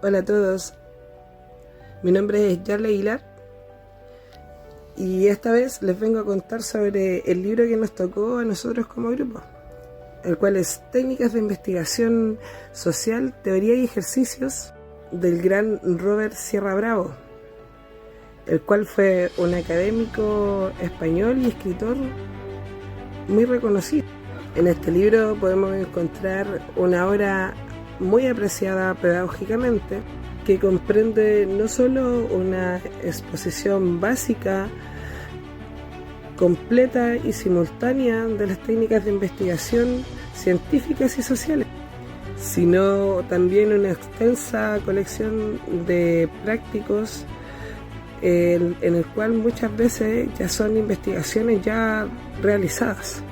Hola a todos, mi nombre es Yarle Aguilar y esta vez les vengo a contar sobre el libro que nos tocó a nosotros como grupo, el cual es Técnicas de Investigación Social, Teoría y Ejercicios del gran Robert Sierra Bravo, el cual fue un académico español y escritor muy reconocido. En este libro podemos encontrar una obra muy apreciada pedagógicamente, que comprende no solo una exposición básica, completa y simultánea de las técnicas de investigación científicas y sociales, sino también una extensa colección de prácticos en el cual muchas veces ya son investigaciones ya realizadas.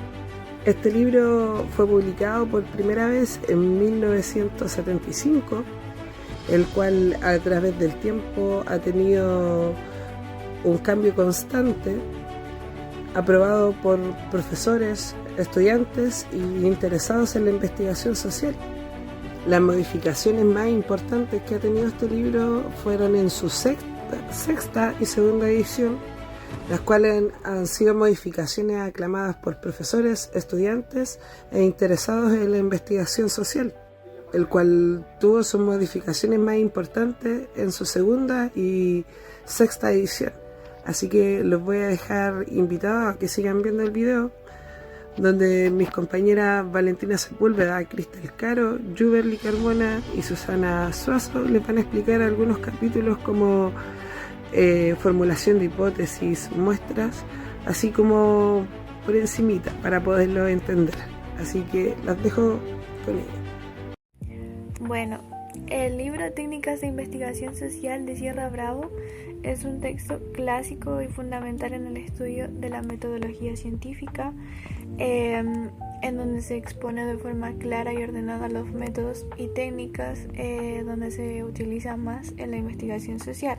Este libro fue publicado por primera vez en 1975, el cual a través del tiempo ha tenido un cambio constante, aprobado por profesores, estudiantes y interesados en la investigación social. Las modificaciones más importantes que ha tenido este libro fueron en su sexta y segunda edición, las cuales han sido modificaciones aclamadas por profesores, estudiantes e interesados en la investigación social, el cual tuvo sus modificaciones más importantes en su segunda y sexta edición. Así que los voy a dejar invitados a que sigan viendo el video, donde mis compañeras Valentina Sepúlveda, Cristel Caro, Juberly Carmona y Susana Suazo les van a explicar algunos capítulos como formulación de hipótesis, muestras, así como por encimita para poderlo entender. Así que las dejo con ella. Bueno, el libro Técnicas de Investigación Social de Sierra Bravo es un texto clásico y fundamental en el estudio de la metodología científica, en donde se expone de forma clara y ordenada los métodos y técnicas donde se utiliza más en la investigación social.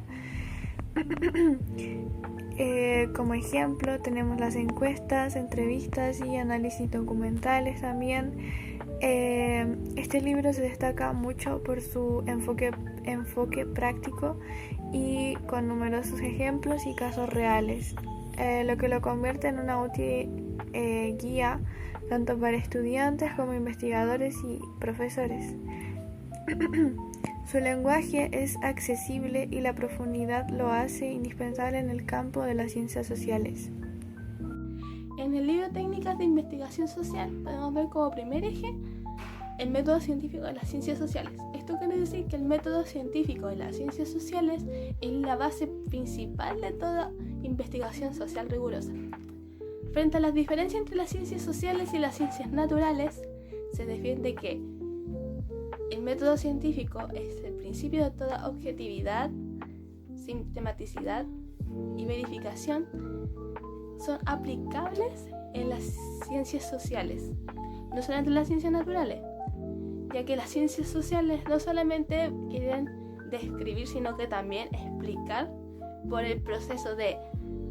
Como ejemplo tenemos las encuestas, entrevistas y análisis documentales también. Este libro se destaca mucho por su enfoque práctico y con numerosos ejemplos y casos reales, lo que lo convierte en una útil guía tanto para estudiantes como investigadores y profesores. Su lenguaje es accesible y la profundidad lo hace indispensable en el campo de las ciencias sociales. En el libro Técnicas de Investigación Social podemos ver como primer eje el método científico de las ciencias sociales. Esto quiere decir que el método científico de las ciencias sociales es la base principal de toda investigación social rigurosa. Frente a las diferencias entre las ciencias sociales y las ciencias naturales, se defiende que el método científico es el principio de toda objetividad, sistematicidad y verificación. Son aplicables en las ciencias sociales, no solamente en las ciencias naturales, ya que las ciencias sociales no solamente quieren describir, sino que también explicar por el proceso de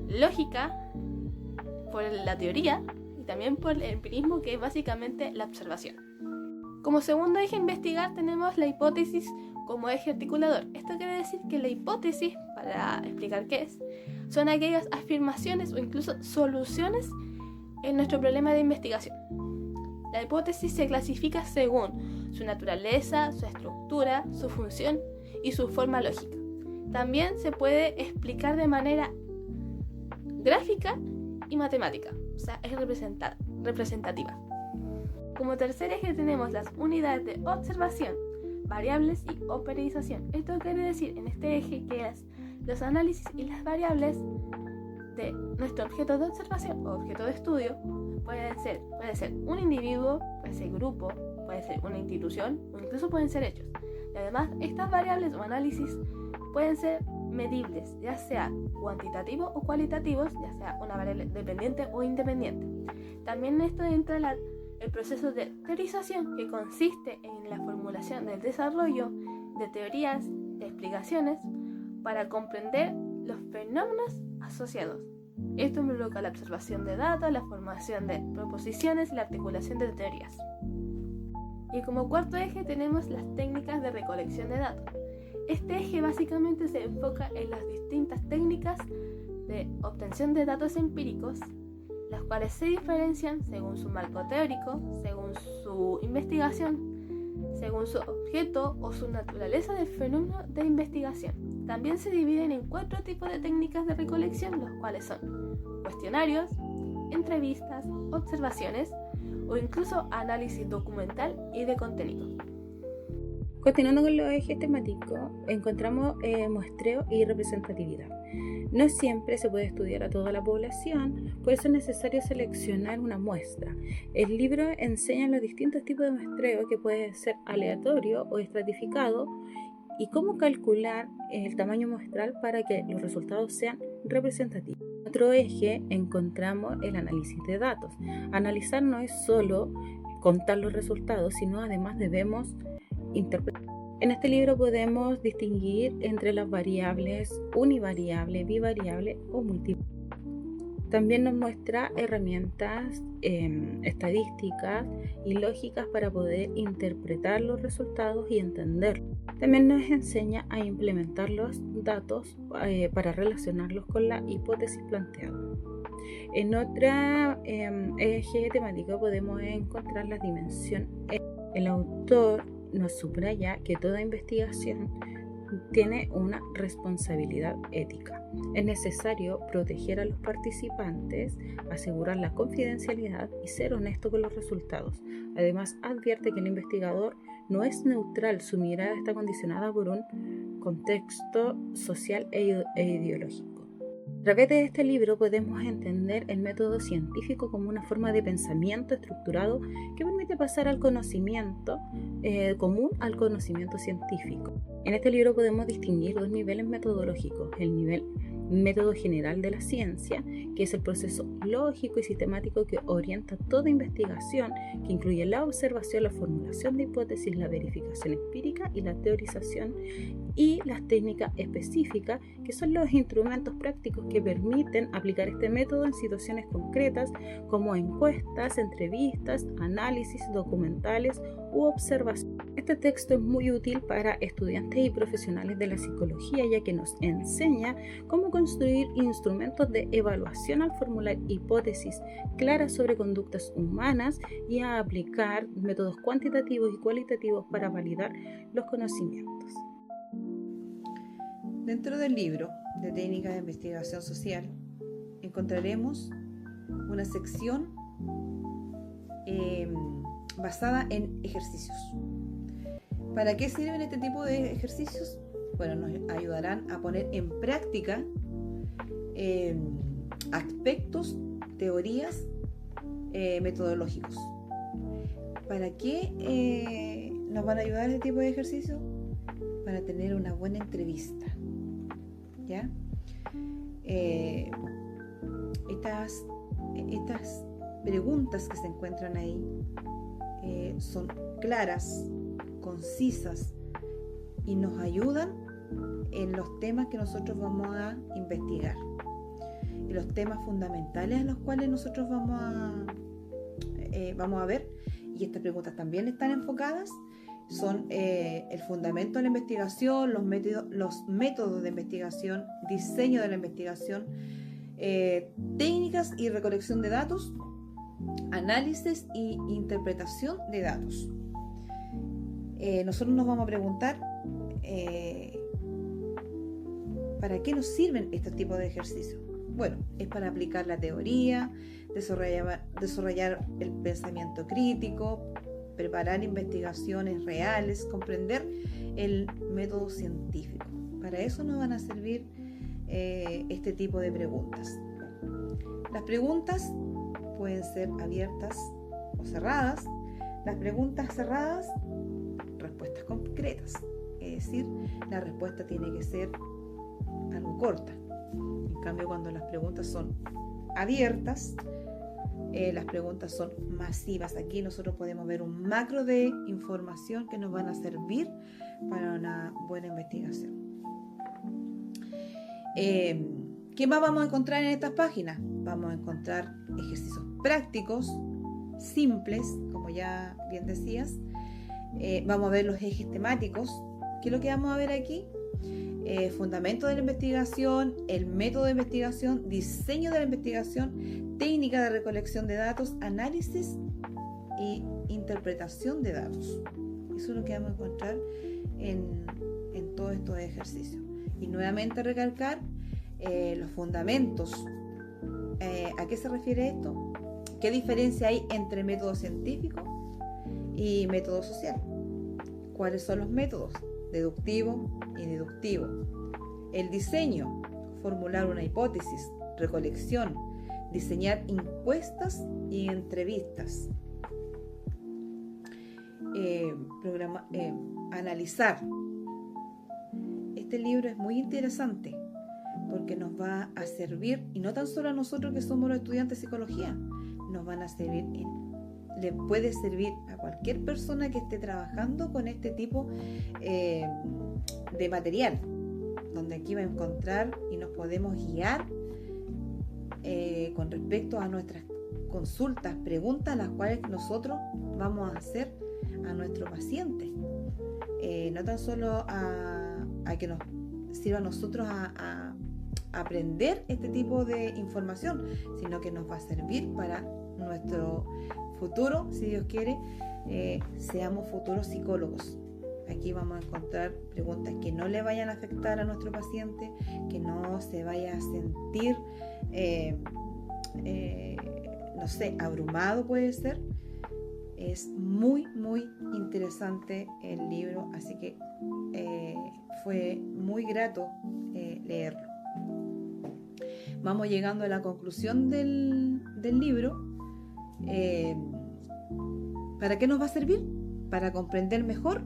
lógica, por la teoría y también por el empirismo, que es básicamente la observación. Como segundo eje a investigar tenemos la hipótesis como eje articulador. Esto quiere decir que la hipótesis, para explicar qué es, son aquellas afirmaciones o incluso soluciones en nuestro problema de investigación. La hipótesis se clasifica según su naturaleza, su estructura, su función y su forma lógica. También se puede explicar de manera gráfica y matemática, o sea, es representativa. Como tercer eje tenemos las unidades de observación, variables y operización. Esto quiere decir en este eje que es los análisis y las variables de nuestro objeto de observación o objeto de estudio. Puede ser un individuo, puede ser grupo, puede ser una institución o incluso pueden ser hechos. Y además estas variables o análisis pueden ser medibles, ya sea cuantitativos o cualitativos, ya sea una variable dependiente o independiente. También en esto entra el proceso de teorización, que consiste en la formulación del desarrollo de teorías, de explicaciones, para comprender los fenómenos asociados. Esto involucra la observación de datos, la formación de proposiciones y la articulación de teorías. Y como cuarto eje tenemos las técnicas de recolección de datos. Este eje básicamente se enfoca en las distintas técnicas de obtención de datos empíricos, las cuales se diferencian según su marco teórico, según su investigación, según su objeto o su naturaleza del fenómeno de investigación. También se dividen en 4 tipos de técnicas de recolección, los cuales son cuestionarios, entrevistas, observaciones o incluso análisis documental y de contenido. Continuando con los ejes temáticos, encontramos muestreo y representatividad. No siempre se puede estudiar a toda la población, por eso es necesario seleccionar una muestra. El libro enseña los distintos tipos de muestreo, que puede ser aleatorio o estratificado, y cómo calcular el tamaño muestral para que los resultados sean representativos. En otro eje encontramos el análisis de datos. Analizar no es solo contar los resultados, sino además debemos interpretar. En este libro podemos distinguir entre las variables univariable, bivariable o múltiple. También nos muestra herramientas estadísticas y lógicas para poder interpretar los resultados y entenderlos. También nos enseña a implementar los datos para relacionarlos con la hipótesis planteada. En otro eje temático podemos encontrar la dimensión. El autor nos subraya que toda investigación tiene una responsabilidad ética. Es necesario proteger a los participantes, asegurar la confidencialidad y ser honesto con los resultados. Además, advierte que el investigador no es neutral, su mirada está condicionada por un contexto social e ideológico. A través de este libro podemos entender el método científico como una forma de pensamiento estructurado que permite pasar al conocimiento común al conocimiento científico. En este libro podemos distinguir 2 niveles metodológicos: el nivel método general de la ciencia, que es el proceso lógico y sistemático que orienta toda investigación, que incluye la observación, la formulación de hipótesis, la verificación empírica y la teorización, y las técnicas específicas, que son los instrumentos prácticos que permiten aplicar este método en situaciones concretas como encuestas, entrevistas, análisis documentales u observación. Este texto es muy útil para estudiantes y profesionales de la psicología, ya que nos enseña cómo construir instrumentos de evaluación al formular hipótesis claras sobre conductas humanas y a aplicar métodos cuantitativos y cualitativos para validar los conocimientos. Dentro del libro de técnicas de investigación social encontraremos una sección basada en ejercicios. ¿Para qué sirven este tipo de ejercicios? Bueno, nos ayudarán a poner en práctica aspectos, teorías, metodológicos. ¿Para qué nos van a ayudar este tipo de ejercicios? Para tener una buena entrevista, ¿ya? Estas preguntas que se encuentran ahí son claras, concisas y nos ayudan en los temas que nosotros vamos a investigar, y los temas fundamentales a los cuales nosotros vamos a ver. Y estas preguntas también están enfocadas, son el fundamento de la investigación, los métodos de investigación, diseño de la investigación, técnicas y recolección de datos, análisis y interpretación de datos. Nosotros nos vamos a preguntar ¿para qué nos sirven estos tipos de ejercicios? Bueno, es para aplicar la teoría, desarrollar el pensamiento crítico, preparar investigaciones reales, comprender el método científico. Para eso nos van a servir este tipo de preguntas. Las preguntas pueden ser abiertas o cerradas. Las preguntas cerradas, respuestas concretas. Es decir, la respuesta tiene que ser algo corta. En cambio, cuando las preguntas son abiertas, las preguntas son masivas. Aquí nosotros podemos ver un macro de información que nos van a servir para una buena investigación. ¿Qué más vamos a encontrar en estas páginas? Vamos a encontrar ejercicios prácticos, simples, como ya bien decías. Vamos a ver los ejes temáticos. ¿Qué es lo que vamos a ver aquí? fundamento de la investigación, el método de investigación, diseño de la investigación, técnica de recolección de datos, análisis y interpretación de datos. Eso es lo que vamos a encontrar en todos estos ejercicios. Y nuevamente recalcar los fundamentos. ¿A qué se refiere esto? ¿Qué diferencia hay entre método científico y método social? ¿Cuáles son los métodos? Deductivo y deductivo. El diseño, formular una hipótesis, recolección, diseñar encuestas y entrevistas. Analizar. Este libro es muy interesante porque nos va a servir, y no tan solo a nosotros que somos los estudiantes de psicología, nos van a servir, le puede servir a cualquier persona que esté trabajando con este tipo de material, donde aquí va a encontrar y nos podemos guiar con respecto a nuestras consultas, preguntas, las cuales nosotros vamos a hacer a nuestro paciente, no tan solo a que nos sirva a nosotros a aprender este tipo de información, sino que nos va a servir para nuestro futuro, si Dios quiere, seamos futuros psicólogos. Aquí vamos a encontrar preguntas que no le vayan a afectar a nuestro paciente, que no se vaya a sentir, no sé, abrumado puede ser. Es muy, muy interesante el libro, así que fue muy grato leerlo. Vamos llegando a la conclusión del libro. ¿Para qué nos va a servir? Para comprender mejor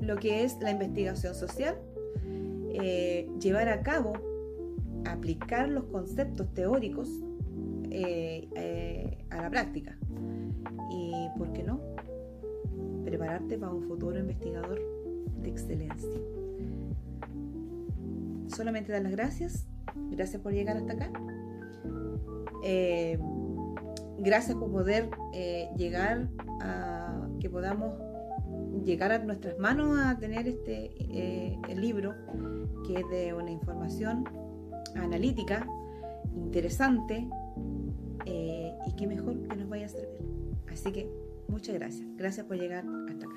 lo que es la investigación social, llevar a cabo, aplicar los conceptos teóricos a la práctica. Y, ¿por qué no?, prepararte para un futuro investigador de excelencia. Solamente dar las gracias. Gracias por llegar hasta acá. Gracias por poder llegar a que podamos llegar a nuestras manos a tener el libro, que es de una información analítica, interesante, y qué mejor que nos vaya a servir. Así que muchas gracias. Gracias por llegar hasta acá.